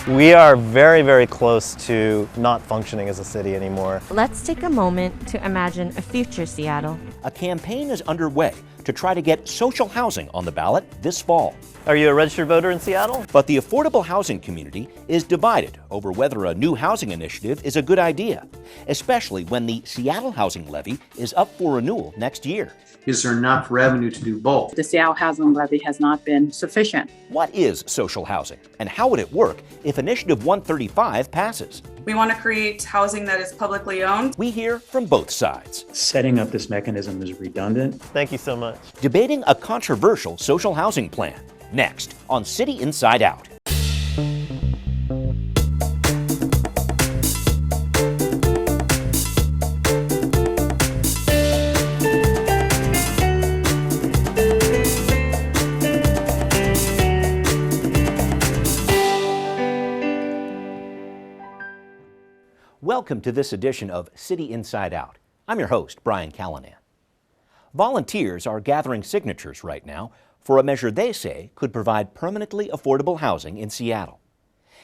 We are very, very close to not functioning as a city anymore. Let's take a moment to imagine a future Seattle. A campaign is underway to try to get social housing on the ballot this fall. Are you a registered voter in Seattle? But the affordable housing community is divided over whether a new housing initiative is a good idea, especially when the Seattle housing levy is up for renewal next year. Is there enough revenue to do both? The Seattle housing levy has not been sufficient. What is social housing, and how would it work if Initiative 135 passes? We want to create housing that is publicly owned. We hear from both sides. Setting up this mechanism is redundant. Thank you so much. Debating a controversial social housing plan, next on City Inside Out. Welcome to this edition of City Inside Out. I'm your host, Brian Callanan. Volunteers are gathering signatures right now for a measure they say could provide permanently affordable housing in Seattle.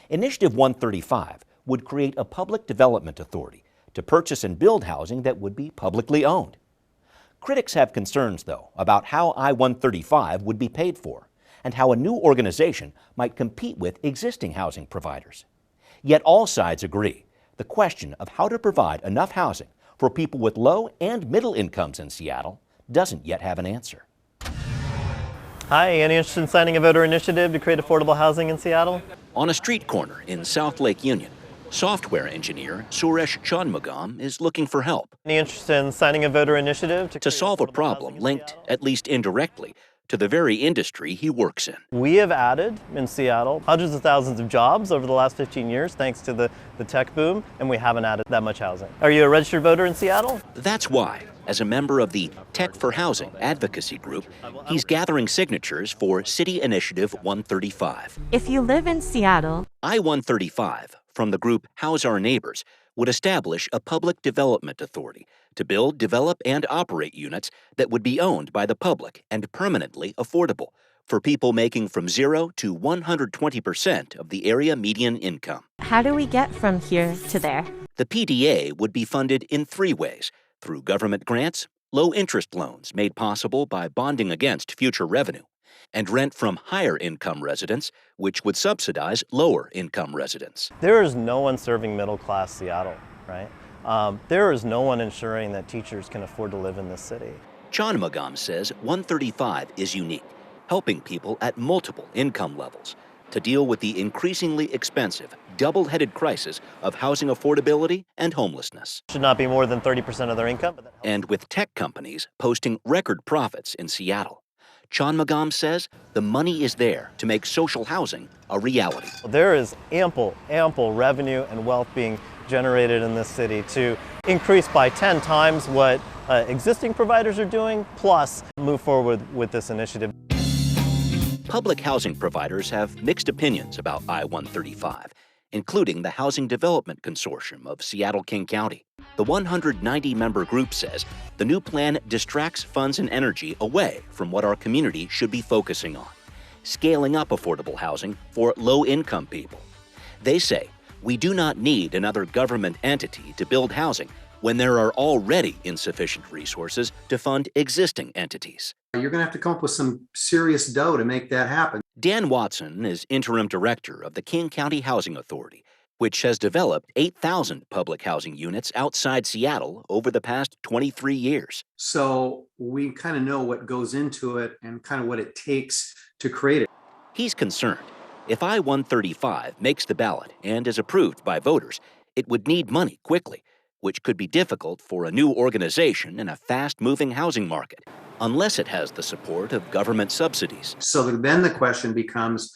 Initiative 135 would create a public development authority to purchase and build housing that would be publicly owned. Critics have concerns, though, about how I-135 would be paid for and how a new organization might compete with existing housing providers. Yet all sides agree the question of how to provide enough housing for people with low and middle incomes in Seattle doesn't yet have an answer. Hi, any interested in signing a voter initiative to create affordable housing in Seattle? On a street corner in South Lake Union, software engineer Suresh Chanmugam is looking for help. Any interested in signing a voter initiative to solve a problem linked, at least indirectly, to the very industry he works in. We have added in Seattle hundreds of thousands of jobs over the last 15 years thanks to the tech boom, and we haven't added that much housing. Are you a registered voter in Seattle? That's why, as a member of the Tech for Housing advocacy group, he's gathering signatures for City Initiative 135. If you live in Seattle, I-135, from the group House Our Neighbors, would establish a public development authority to build, develop, and operate units that would be owned by the public and permanently affordable for people making from 0 to 120% of the area median income. how do we get from here to there? The PDA would be funded in 3 ways: through government grants, low-interest loans made possible by bonding against future revenue, and rent from higher-income residents, which would subsidize lower-income residents. There is no one serving middle-class Seattle, right? There is no one ensuring that teachers can afford to live in this city. Chanmugam says 135 is unique, helping people at multiple income levels to deal with the increasingly expensive, double-headed crisis of housing affordability and homelessness. Should not be more than 30% of their income. And with tech companies posting record profits in Seattle, Chanmugam says the money is there to make social housing a reality. There is ample revenue and wealth being generated in this city to increase by 10 times what existing providers are doing, plus move forward with this initiative. Public housing providers have mixed opinions about I-135, including the Housing Development Consortium of Seattle-King County. The 190-member group says the new plan distracts funds and energy away from what our community should be focusing on: scaling up affordable housing for low-income people. They say we do not need another government entity to build housing when there are already insufficient resources to fund existing entities. You're going to have to come up with some serious dough to make that happen. Dan Watson is interim director of the King County Housing Authority, which has developed 8,000 public housing units outside Seattle over the past 23 years. So we kind of know what goes into it and kind of what it takes to create it. He's concerned if I-135 makes the ballot and is approved by voters, it would need money quickly, which could be difficult for a new organization in a fast-moving housing market, unless it has the support of government subsidies. So then the question becomes,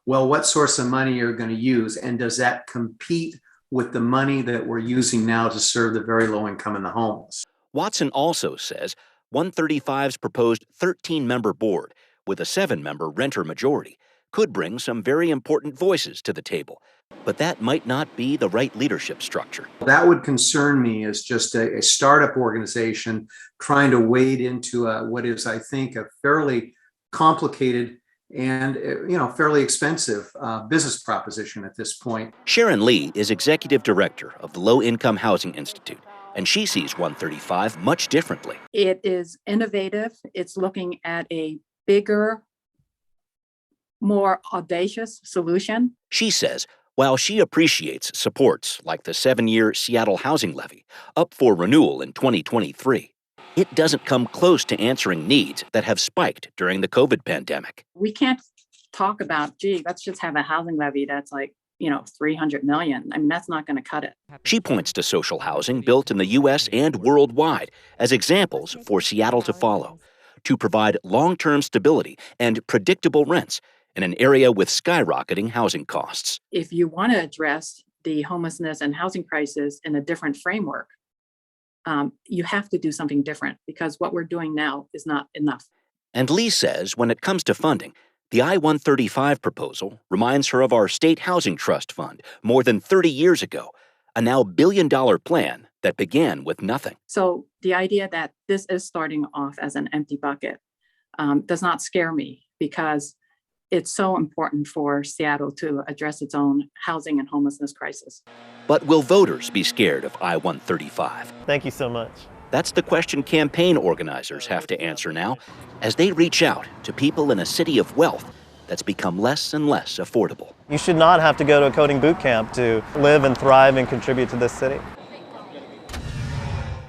well, what source of money you're going to use, and does that compete with the money that we're using now to serve the very low income and the homeless? Watson also says 135's proposed 13-member board with a 7-member renter majority could bring some very important voices to the table, but that might not be the right leadership structure. That would concern me as just a startup organization trying to wade into what is, I think, a fairly complicated and fairly expensive business proposition at this point. Sharon Lee is executive director of the Low Income Housing Institute, and she sees 135 much differently. It is innovative. It's looking at a bigger, more audacious solution. She says while she appreciates supports like the 7-year Seattle housing levy, up for renewal in 2023, it doesn't come close to answering needs that have spiked during the COVID pandemic. We can't talk about, gee, let's just have a housing levy that's like, 300 million. I mean, that's not going to cut it. She points to social housing built in the U.S. and worldwide as examples for Seattle to follow, to provide long-term stability and predictable rents in an area with skyrocketing housing costs. If you want to address the homelessness and housing crisis in a different framework, you have to do something different because what we're doing now is not enough. And Lee says when it comes to funding, the I-135 proposal reminds her of our State Housing Trust Fund more than 30 years ago, a now billion-dollar plan that began with nothing. So the idea that this is starting off as an empty bucket does not scare me because it's so important for Seattle to address its own housing and homelessness crisis. But will voters be scared of I-135? Thank you so much. That's the question campaign organizers have to answer now as they reach out to people in a city of wealth that's become less and less affordable. You should not have to go to a coding boot camp to live and thrive and contribute to this city.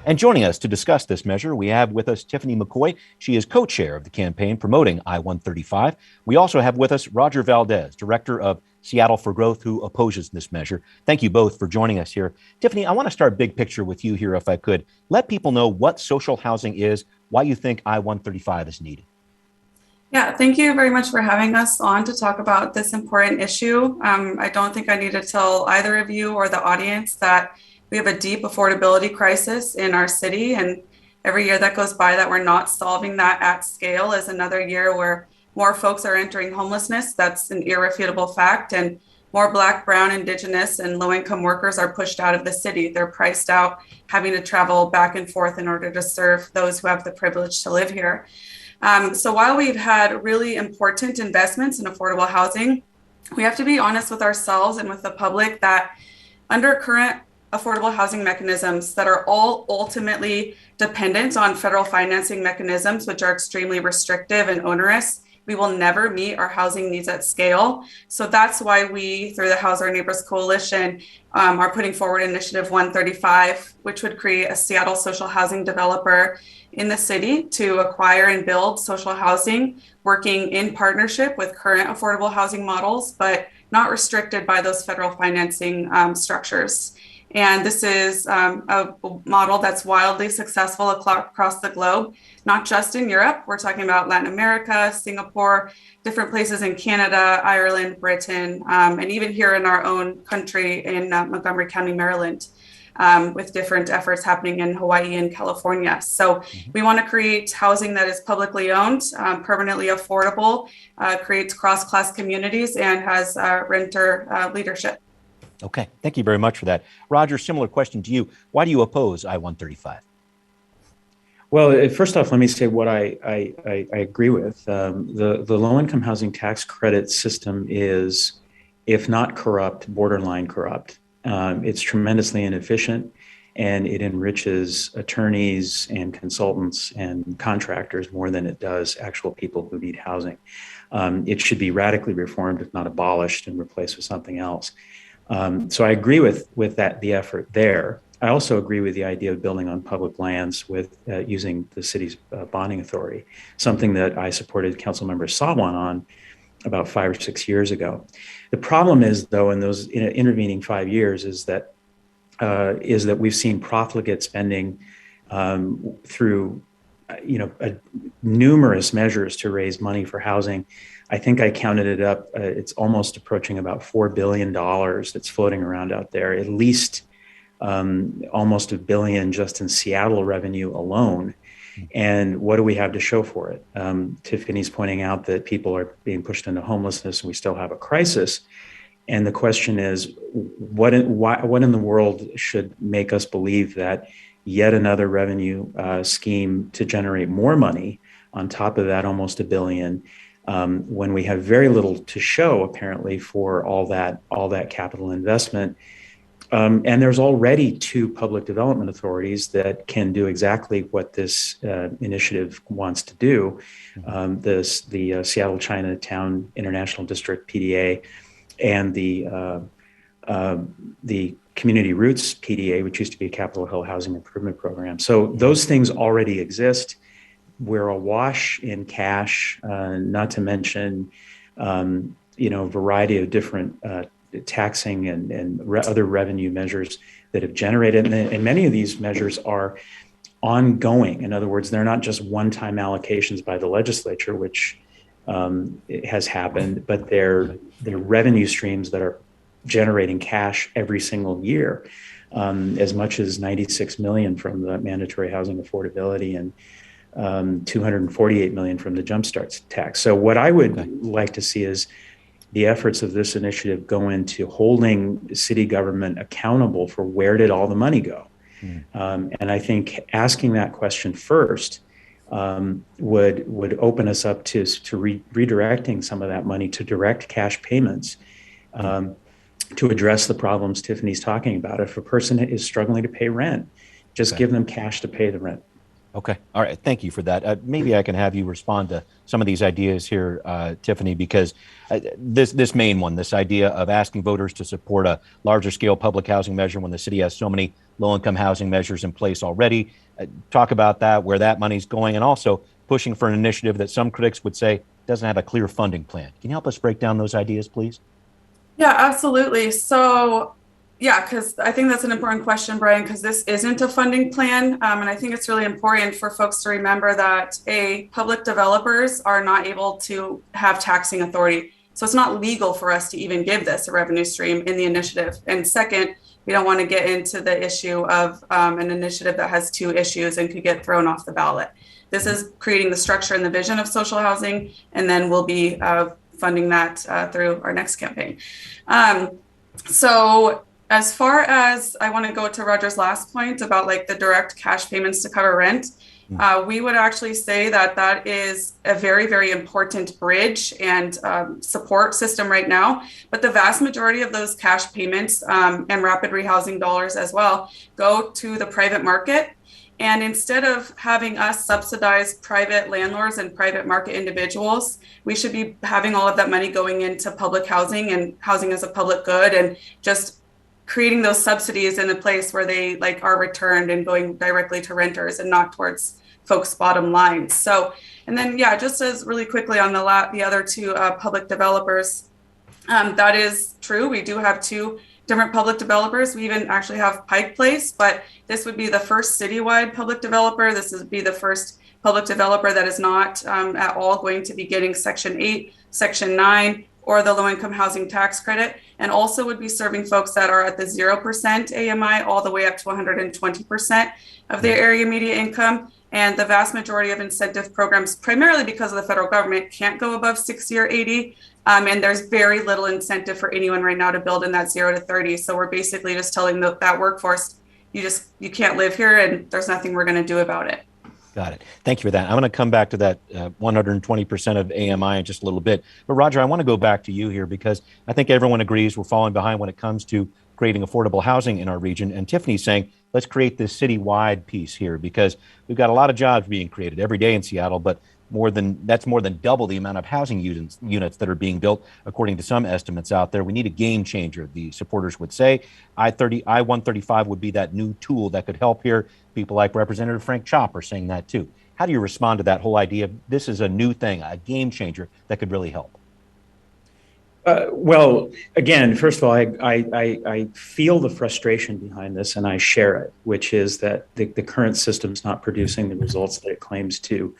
And joining us to discuss this measure, we have with us Tiffany McCoy. She is co-chair of the campaign promoting I-135. We also have with us Roger Valdez, director of Seattle for Growth, who opposes this measure. Thank you both for joining us here. Tiffany, I want to start big picture with you here, if I could. Let people know what social housing is, why you think I-135 is needed. Yeah, thank you very much for having us on to talk about this important issue. I don't think I need to tell either of you or the audience that we have a deep affordability crisis in our city, and every year that goes by that we're not solving that at scale is another year where more folks are entering homelessness. That's an irrefutable fact, and more Black, Brown, Indigenous, and low-income workers are pushed out of the city. They're priced out, having to travel back and forth in order to serve those who have the privilege to live here. So while we've had really important investments in affordable housing, we have to be honest with ourselves and with the public that under current affordable housing mechanisms that are all ultimately dependent on federal financing mechanisms, which are extremely restrictive and onerous, we will never meet our housing needs at scale. So that's why we, through the House Our Neighbors Coalition, are putting forward Initiative 135, which would create a Seattle social housing developer in the city to acquire and build social housing, working in partnership with current affordable housing models, but not restricted by those federal financing structures. And this is a model that's wildly successful across the globe, not just in Europe. We're talking about Latin America, Singapore, different places in Canada, Ireland, Britain, and even here in our own country in Montgomery County, Maryland, with different efforts happening in Hawaii and California. So we want to create housing that is publicly owned, permanently affordable, creates cross-class communities, and has renter leadership. Okay, thank you very much for that. Roger, similar question to you. Why do you oppose I-135? Well, first off, let me say what I agree with. The low-income housing tax credit system is, if not corrupt, borderline corrupt. It's tremendously inefficient, and it enriches attorneys and consultants and contractors more than it does actual people who need housing. It should be radically reformed, if not abolished, and replaced with something else. So I agree with the effort there. I also agree with the idea of building on public lands with using the city's bonding authority, something that I supported Councilmember Sawan on about 5 or 6 years ago. The problem is, though, in those intervening 5 years, is that we've seen profligate spending through numerous measures to raise money for housing. I think I counted it up. It's almost approaching about $4 billion that's floating around out there, at least almost $1 billion just in Seattle revenue alone. And what do we have to show for it? Tiffany's pointing out that people are being pushed into homelessness and we still have a crisis. And the question is, what in the world should make us believe that yet another revenue scheme to generate more money on top of that almost $1 billion when we have very little to show, apparently, for all that capital investment. And there's already two public development authorities that can do exactly what this initiative wants to do. The Seattle Chinatown International District PDA and the Community Roots PDA, which used to be a Capitol Hill Housing Improvement Program. So those things already exist. We're awash in cash, not to mention, a variety of different taxing and other revenue measures that have generated. And many of these measures are ongoing. In other words, they're not just one-time allocations by the legislature, which has happened, but they're revenue streams that are generating cash every single year, as much as $96 million from the mandatory housing affordability and $248 million from the Jumpstart tax. So what I would like to see is the efforts of this initiative go into holding city government accountable for where did all the money go. And I think asking that question first would open us up to redirecting some of that money to direct cash payments to address the problems Tiffany's talking about. If a person is struggling to pay rent, just give them cash to pay the rent. Okay. All right. Thank you for that. Maybe I can have you respond to some of these ideas here, Tiffany, because this main one, this idea of asking voters to support a larger scale public housing measure when the city has so many low-income housing measures in place already. Talk about that, where that money's going, and also pushing for an initiative that some critics would say doesn't have a clear funding plan. Can you help us break down those ideas, please? Yeah, absolutely. So yeah, because I think that's an important question, Brian, because this isn't a funding plan. And I think it's really important for folks to remember that public developers are not able to have taxing authority. So it's not legal for us to even give this a revenue stream in the initiative. And second, we don't want to get into the issue of an initiative that has two issues and could get thrown off the ballot. This is creating the structure and the vision of social housing, and then we'll be funding that through our next campaign. So as far as I want to go to Roger's last point about like the direct cash payments to cover rent, we would actually say that that is a very, very important bridge and support system right now. But the vast majority of those cash payments and rapid rehousing dollars as well go to the private market. And instead of having us subsidize private landlords and private market individuals, we should be having all of that money going into public housing and housing as a public good, and just creating those subsidies in a place where they like are returned and going directly to renters and not towards folks' bottom lines. So, and then, yeah, just as really quickly on the other two public developers, that is true. We do have two different public developers. We even actually have Pike Place, but this would be the first citywide public developer. This would be the first public developer that is not at all going to be getting Section 8, Section 9, or the low-income housing tax credit, and also would be serving folks that are at the 0% AMI all the way up to 120% of their area median income. And the vast majority of incentive programs, primarily because of the federal government, can't go above 60 or 80. And there's very little incentive for anyone right now to build in that 0 to 30. So we're basically just telling that workforce, you can't live here, and there's nothing we're going to do about it. Got it. Thank you for that. I'm going to come back to that 120% of AMI in just a little bit. But Roger, I want to go back to you here because I think everyone agrees we're falling behind when it comes to creating affordable housing in our region. And Tiffany's saying, let's create this citywide piece here because we've got a lot of jobs being created every day in Seattle, but that's more than double the amount of housing units that are being built, according to some estimates out there. We need a game changer, the supporters would say. I-135 would be that new tool that could help here. People like Representative Frank Chop are saying that too. How do you respond to that whole idea of this is a new thing, a game changer that could really help? Well, again, first of all, I feel the frustration behind this, and I share it, which is that the current system's not producing the results that it claims to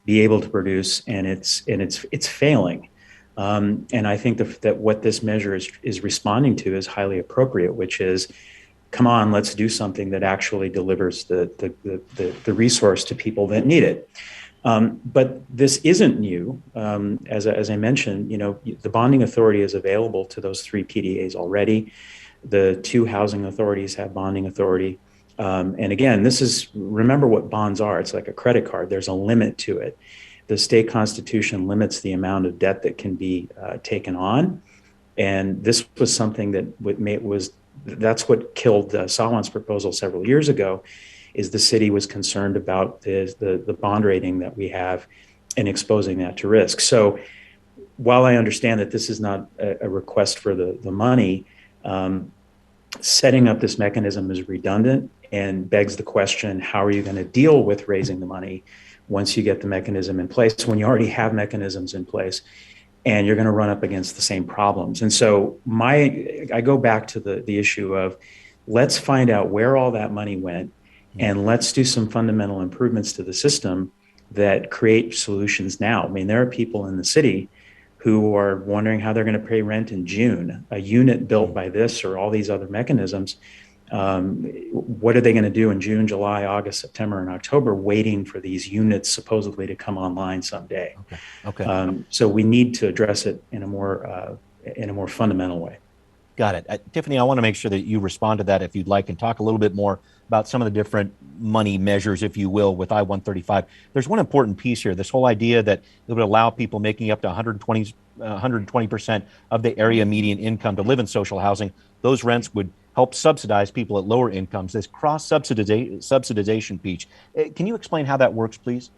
be able to produce, and it's failing. And I think that what this measure is responding to is highly appropriate, which is, come on, let's do something that actually delivers the resource to people that need it. But this isn't new. As I mentioned, the bonding authority is available to those 3 PDAs already. The 2 housing authorities have bonding authority. And again, remember what bonds are. It's like a credit card. There's a limit to it. the state constitution limits the amount of debt that can be taken on. And this was something that that's what killed Solon's proposal several years ago, is the city was concerned about the bond rating that we have and exposing that to risk. So while I understand that this is not a request for the money, setting up this mechanism is redundant and begs the question, how are you going to deal with raising the money once you get the mechanism in place, when you already have mechanisms in place and you're going to run up against the same problems? And so I go back to the issue of, let's find out where all that money went, and let's do some fundamental improvements to the system that create solutions now. I mean, there are people in the city who are wondering how they're going to pay rent in June. A unit built by this or all these other mechanisms, what are they going to do in June, July, August, September, and October, waiting for these units supposedly to come online someday? Okay. So we need to address it in a more fundamental way. Got it. Tiffany, I want to make sure that you respond to that if you'd like, and talk a little bit more about some of the different money measures, if you will, with I-135. There's one important piece here, this whole idea that it would allow people making up to 120% of the area median income to live in social housing. Those rents would help subsidize people at lower incomes, this cross-subsidization piece. Can you explain how that works, please?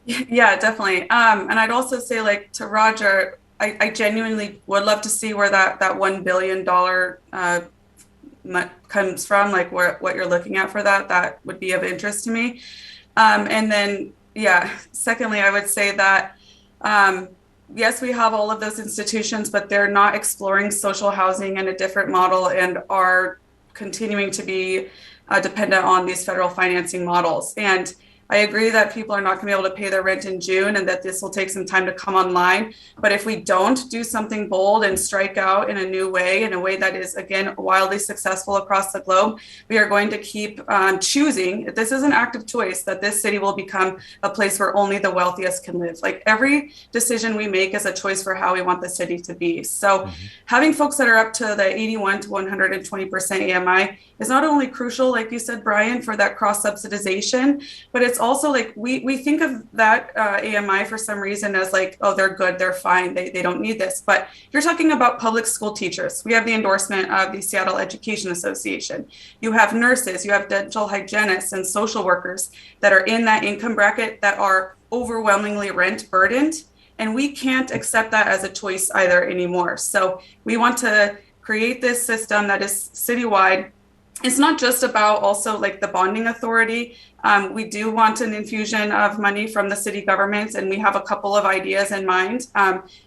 Yeah, definitely. And I'd also say, like, to Roger, I genuinely would love to see where that $1 billion comes from, like what you're looking at for that would be of interest to me. And then, secondly, I would say that, yes, we have all of those institutions, but they're not exploring social housing in a different model and are continuing to be dependent on these federal financing models. And I agree that people are not going to be able to pay their rent in June and that this will take some time to come online. But if we don't do something bold and strike out in a new way, in a way that is, again, wildly successful across the globe, we are going to keep choosing. This is an active choice that this city will become a place where only the wealthiest can live. Like, every decision we make is a choice for how we want the city to be. So having folks that are up to the 81 to 120% AMI is not only crucial, like you said, Brian, for that cross-subsidization, but it's also like we think of that AMI for some reason as like, oh, they're good, they're fine, they don't need this. But you're talking about public school teachers. We have the endorsement of the Seattle Education Association. You have nurses, you have dental hygienists and social workers that are in that income bracket that are overwhelmingly rent burdened. And we can't accept that as a choice either anymore. So we want to create this system that is citywide. It's not just about also like the bonding authority. We do want an infusion of money from the city government, and we have a couple of ideas in mind.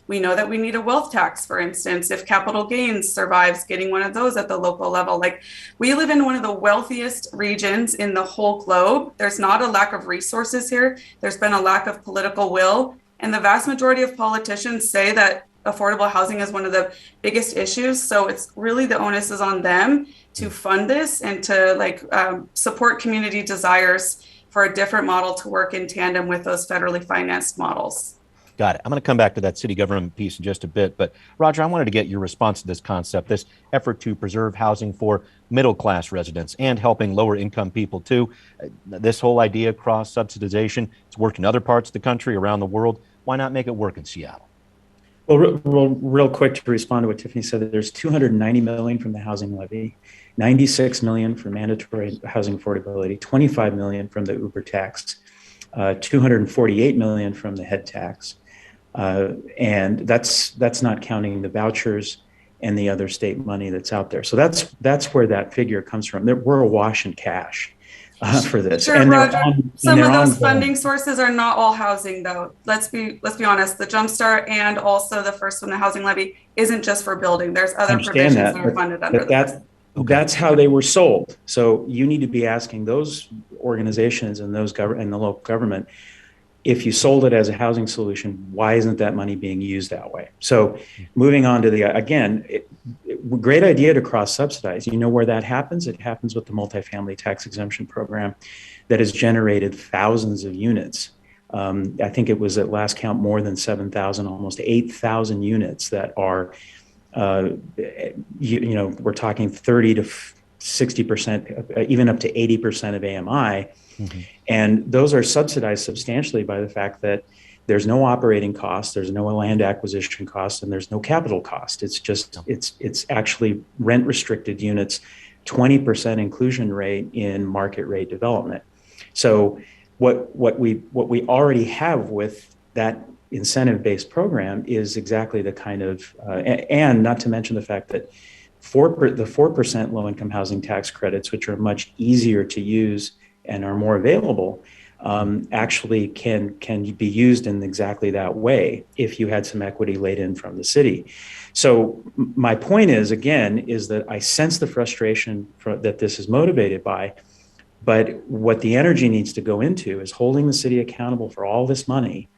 We know that we need a wealth tax, for instance, if capital gains survives, getting one of those at the local level. Like, we live in one of the wealthiest regions in the whole globe. There's not a lack of resources here. There's been a lack of political will. And the vast majority of politicians say that affordable housing is one of the biggest issues. So it's really, the onus is on them to fund this and to support community desires for a different model to work in tandem with those federally financed models. Got it. I'm going to come back to that city government piece in just a bit. But Roger, I wanted to get your response to this concept, this effort to preserve housing for middle-class residents and helping lower-income people too. This whole idea of cross-subsidization, it's worked in other parts of the country, around the world. Why not make it work in Seattle? Well, real quick to respond to what Tiffany said, there's $290 million from the housing levy, $96 million from mandatory housing affordability, $25 million from the Uber tax, $248 million from the head tax. And that's not counting the vouchers and the other state money that's out there. So that's where that figure comes from. We're awash in cash for this. Sure, and Roger. Some of those ongoing. funding sources are not all housing, though. Let's be honest. The Jumpstart and also the first one, the housing levy, isn't just for building. There's other provisions that are funded under that. That's how they were sold. So you need to be asking those organizations and and the local government, if you sold it as a housing solution, why isn't that money being used that way? So moving on to great idea to cross-subsidize. You know where that happens? It happens with the multifamily tax exemption program that has generated thousands of units. I think it was at last count more than 7,000, almost 8,000 units that are, we're talking 30 to 60%, even up to 80% of AMI. And those are subsidized substantially by the fact that there's no operating cost, there's no land acquisition cost, and there's no capital cost. It's just, it's actually rent restricted units, 20% inclusion rate in market rate development. So what we already have with that incentive-based program is exactly the kind of, and not to mention the fact that the 4% low-income housing tax credits, which are much easier to use and are more available, actually can be used in exactly that way if you had some equity laid in from the city. So my point is, again, is that I sense the frustration that this is motivated by, but what the energy needs to go into is holding the city accountable for all this money.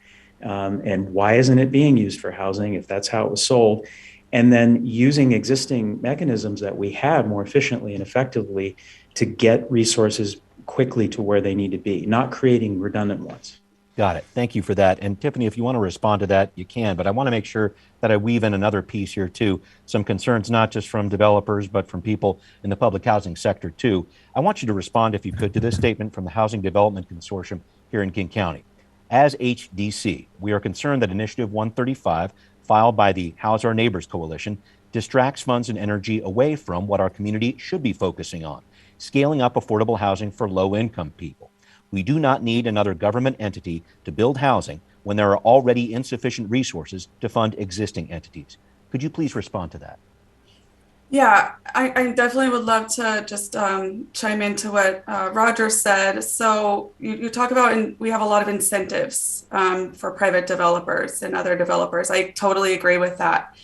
And why isn't it being used for housing if that's how it was sold? And then using existing mechanisms that we have more efficiently and effectively to get resources quickly to where they need to be, not creating redundant ones. Got it. Thank you for that. And Tiffany, if you want to respond to that, you can, but I want to make sure that I weave in another piece here too. Some concerns, not just from developers, but from people in the public housing sector too. I want you to respond, if you could, to this statement from the Housing Development Consortium here in King County. As HDC, we are concerned that Initiative 135, filed by the House Our Neighbors Coalition, distracts funds and energy away from what our community should be focusing on, scaling up affordable housing for low-income people. We do not need another government entity to build housing when there are already insufficient resources to fund existing entities. Could you please respond to that? Yeah, I definitely would love to just chime into what Roger said. So you talk about, and we have a lot of incentives for private developers and other developers. I totally agree with that.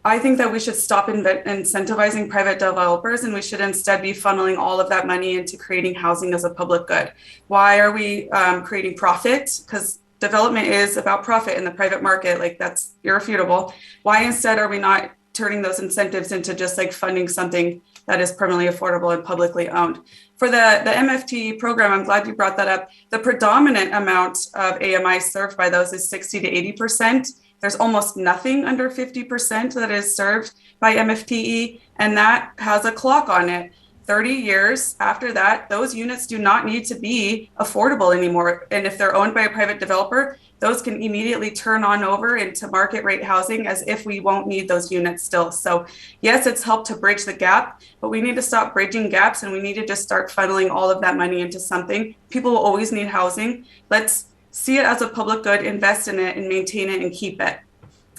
I think that we should stop incentivizing private developers, and we should instead be funneling all of that money into creating housing as a public good. Why are we creating profit? Because development is about profit in the private market. Like, that's irrefutable. Why instead are we not turning those incentives into just like funding something that is permanently affordable and publicly owned? For the MFT program, I'm glad you brought that up. The predominant amount of AMI served by those is 60 to 80%. There's almost nothing under 50% that is served by MFTE, and that has a clock on it. 30 years after that, those units do not need to be affordable anymore. And if they're owned by a private developer, those can immediately turn on over into market rate housing as if we won't need those units still. So yes, it's helped to bridge the gap, but we need to stop bridging gaps, and we need to just start funneling all of that money into something. People will always need housing. Let's see it as a public good, invest in it and maintain it and keep it.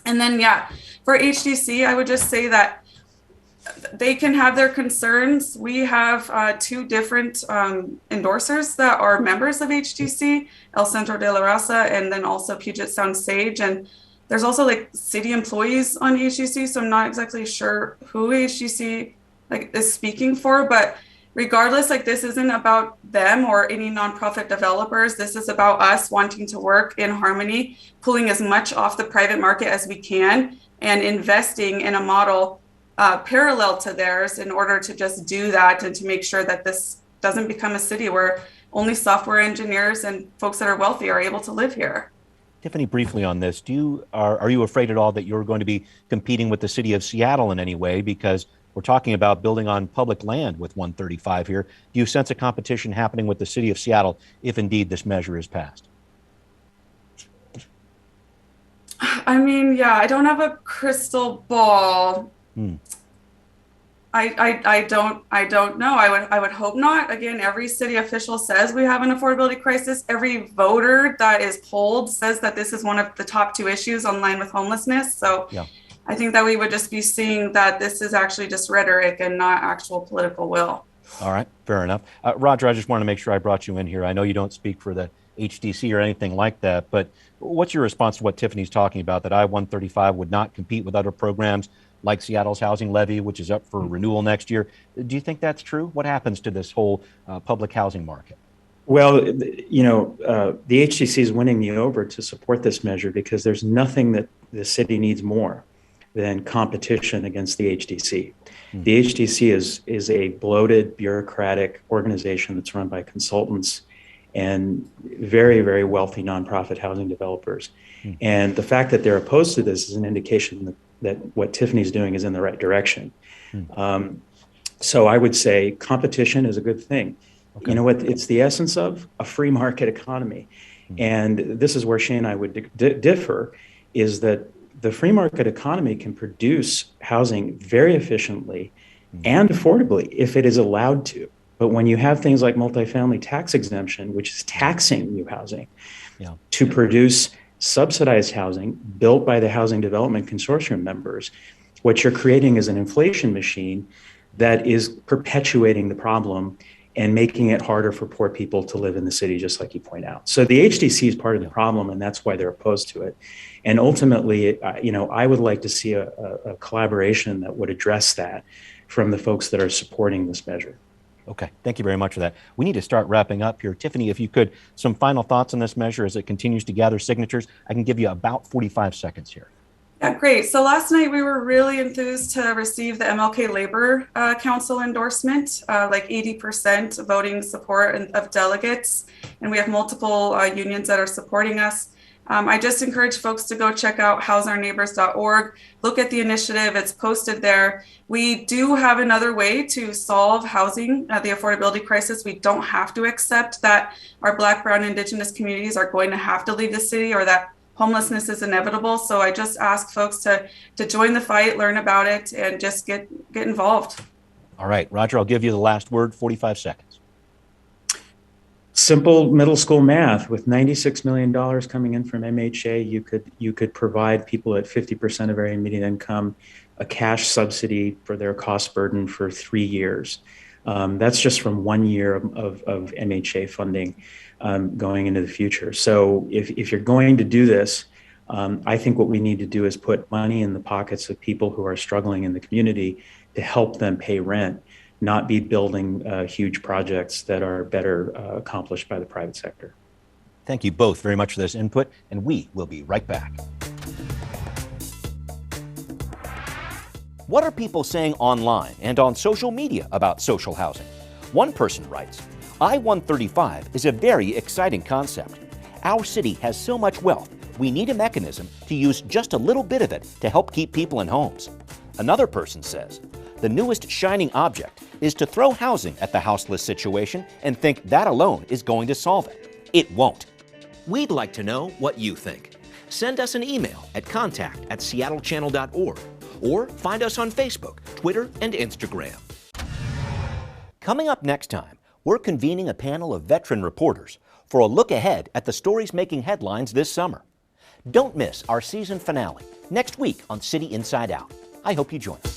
And then, yeah, for HDC, I would just say that they can have their concerns. We have two different endorsers that are members of HDC, El Centro de la Raza, and then also Puget Sound Sage. And there's also like city employees on HDC, so I'm not exactly sure who HDC is speaking for, but regardless, this isn't about them or any nonprofit developers. This is about us wanting to work in harmony, pulling as much off the private market as we can and investing in a model parallel to theirs in order to just do that and to make sure that this doesn't become a city where only software engineers and folks that are wealthy are able to live here. Tiffany, briefly on this, are you afraid at all that you're going to be competing with the city of Seattle in any way? Because we're talking about building on public land with 135 here. Do you sense a competition happening with the city of Seattle if indeed this measure is passed? I mean, yeah, I don't have a crystal ball. I don't know. I would hope not. Again, every city official says we have an affordability crisis. Every voter that is polled says that this is one of the top two issues on line with homelessness. So yeah. I think that we would just be seeing that this is actually just rhetoric and not actual political will. All right, fair enough. Roger, I just want to make sure I brought you in here. I know you don't speak for the HDC or anything like that, but what's your response to what Tiffany's talking about, that I-135 would not compete with other programs like Seattle's housing levy, which is up for renewal next year? Do you think that's true? What happens to this whole public housing market? Well, you know, the HDC is winning me over to support this measure because there's nothing that the city needs more than competition against the HDC. The HDC is a bloated, bureaucratic organization that's run by consultants and very, very wealthy nonprofit housing developers. And the fact that they're opposed to this is an indication that what Tiffany's doing is in the right direction. So I would say competition is a good thing. Okay. You know what it's the essence of? A free market economy. And this is where Shane and I would differ, is that the free market economy can produce housing very efficiently and affordably if it is allowed to. But when you have things like multifamily tax exemption, which is taxing new housing, to produce subsidized housing built by the Housing Development Consortium members, what you're creating is an inflation machine that is perpetuating the problem and making it harder for poor people to live in the city, just like you point out. So the HDC is part of the problem, and that's why they're opposed to it. And ultimately, I would like to see a collaboration that would address that from the folks that are supporting this measure. Okay, thank you very much for that. We need to start wrapping up here. Tiffany, if you could, some final thoughts on this measure as it continues to gather signatures. I can give you about 45 seconds here. Yeah, great. So last night we were really enthused to receive the MLK Labor Council endorsement, like 80% voting support of delegates. And we have multiple unions that are supporting us. I just encourage folks to go check out houseourneighbors.org. Look at the initiative, it's posted there. We do have another way to solve housing, the affordability crisis. We don't have to accept that our Black, Brown, Indigenous communities are going to have to leave the city or that homelessness is inevitable. So I just ask folks to join the fight, learn about it, and just get involved. All right, Roger, I'll give you the last word, 45 seconds. Simple middle school math. With $96 million coming in from MHA, you could provide people at 50% of area median income a cash subsidy for their cost burden for 3 years. That's just from 1 year of MHA funding going into the future. So if you're going to do this, I think what we need to do is put money in the pockets of people who are struggling in the community to help them pay rent, not be building huge projects that are better accomplished by the private sector. Thank you both very much for this input, and we will be right back. What are people saying online and on social media about social housing? One person writes, I-135 is a very exciting concept. Our city has so much wealth, we need a mechanism to use just a little bit of it to help keep people in homes. Another person says, the newest shining object is to throw housing at the houseless situation and think that alone is going to solve it. It won't. We'd like to know what you think. Send us an email at contact@seattlechannel.org or find us on Facebook, Twitter, and Instagram. Coming up next time, we're convening a panel of veteran reporters for a look ahead at the stories making headlines this summer. Don't miss our season finale next week on City Inside Out. I hope you join us.